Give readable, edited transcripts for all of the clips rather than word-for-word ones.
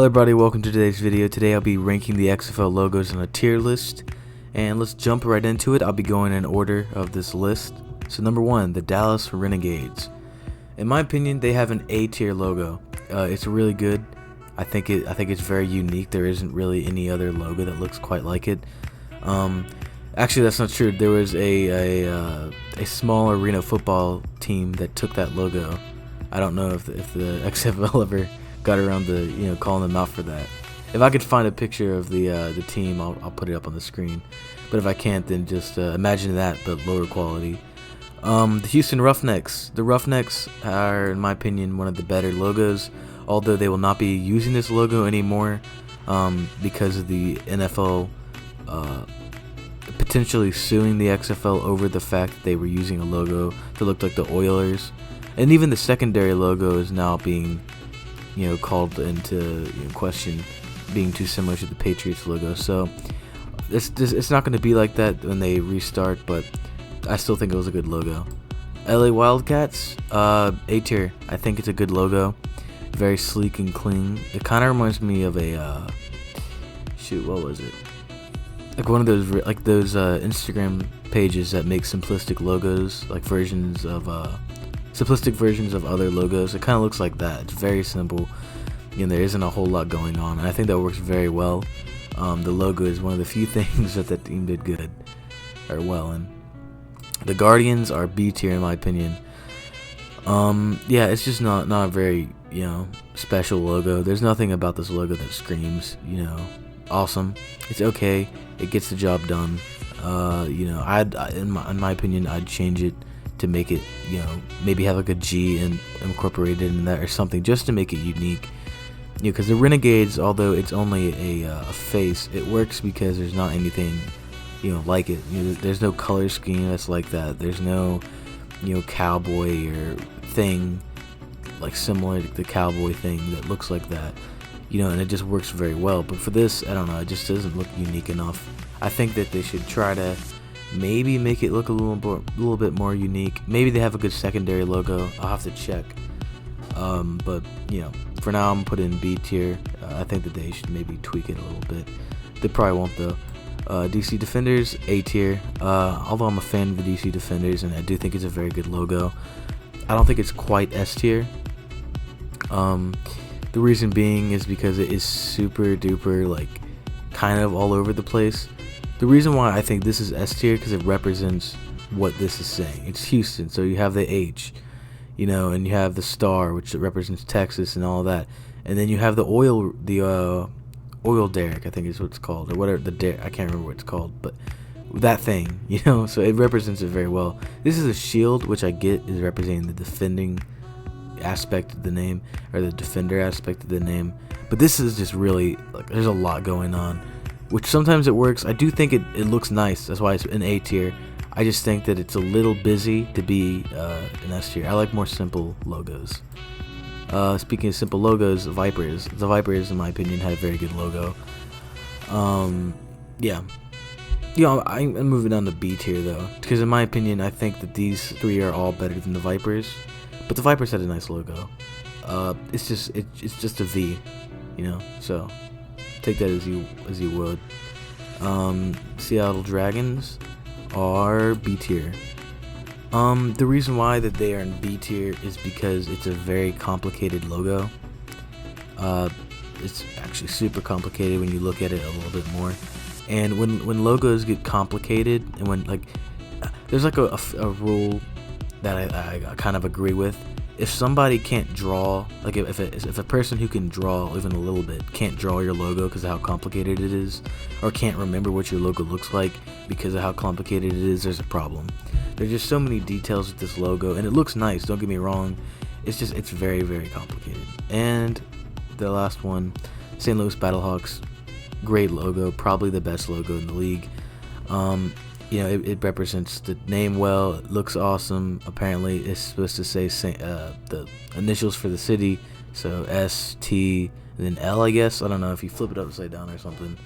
Hello everybody, welcome to today's video. Today I'll be ranking the XFL logos on a tier list, and let's jump right into it. I'll be going in order of this list. So number 1, the Dallas Renegades. In my opinion, they have an A tier logo. It's really good. I think it's very unique. There isn't really any other logo that looks quite like it. Actually, that's not true. There was a small arena football team that took that logo. I don't know if the XFL ever got around to calling them out for that. If I could find a picture of the team, I'll put it up on the screen. But if I can't, then just imagine that, but lower quality. The Houston Roughnecks. The Roughnecks are, in my opinion, one of the better logos. Although they will not be using this logo anymore because of the NFL potentially suing the XFL over the fact that they were using a logo that looked like the Oilers. And even the secondary logo is now being called into question, being too similar to the Patriots logo. So it's not going to be like that when they restart, but I still think it was a good logo. LA Wildcats, A tier. I think it's a good logo, very sleek and clean. It kind of reminds me of a what was it? Like one of those Instagram pages that make simplistic logos, like simplistic versions of other logos. It kind of looks like that. It's very simple, and there isn't a whole lot going on, and I think that works very well. The logo is one of the few things that the team did good or well in. The Guardians are B tier in my opinion. Yeah, it's just not a very special logo. There's nothing about this logo that screams awesome. It's okay. It gets the job done. In my opinion, I'd change it to make it, maybe have like a G and incorporated in that or something, just to make it unique. Because the Renegades, although it's only a face, it works because there's not anything, like it. There's no color scheme that's like that. There's no, cowboy or thing like similar to the cowboy thing that looks like that. And it just works very well. But for this, I don't know, it just doesn't look unique enough. I think that they should try to maybe make it look a little bit more unique. Maybe they have a good secondary logo. I'll have to check. But for now I'm putting B tier. I think that they should maybe tweak it a little bit. They probably won't though. DC Defenders, A tier. Although I'm a fan of the DC Defenders and I do think it's a very good logo, I don't think it's quite S tier. The reason being is because it is super duper kind of all over the place. The reason why I think this is S tier because it represents what this is saying. It's Houston, so you have the H, and you have the star, which represents Texas and all that, and then you have the oil derrick, I think is what it's called, or whatever I can't remember what it's called, but that thing, so it represents it very well. This is a shield, which I get is representing the defending aspect of the name, or the defender aspect of the name, but this is just really there's a lot going on, which sometimes it works. I do think it looks nice. That's why it's an A tier. I just think that it's a little busy to be an S tier. I like more simple logos. Speaking of simple logos, the Vipers, in my opinion, had a very good logo. Yeah. I'm moving on to B tier though, because in my opinion, I think that these three are all better than the Vipers. But the Vipers had a nice logo. It's just a V, So take that as you would. Seattle Dragons are B tier. The reason why that they are in B tier is because it's a very complicated logo. It's actually super complicated when you look at it a little bit more. And when logos get complicated, and when there's a rule that I kind of agree with. If somebody can't draw, if a person who can draw even a little bit can't draw your logo because of how complicated it is, or can't remember what your logo looks like because of how complicated it is, there's a problem. There's just so many details with this logo, and it looks nice, don't get me wrong. It's very, very complicated. And the last one, St. Louis Battlehawks, great logo, probably the best logo in the league. It represents the name well. It looks awesome. Apparently, it's supposed to say the initials for the city, so S, T, and then L, I guess. I don't know if you flip it upside down or something.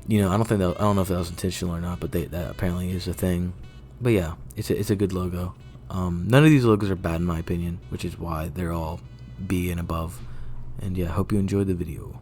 I don't know if that was intentional or not, but that apparently is a thing. But yeah, it's a good logo. None of these logos are bad in my opinion, which is why they're all B and above. And yeah, hope you enjoyed the video.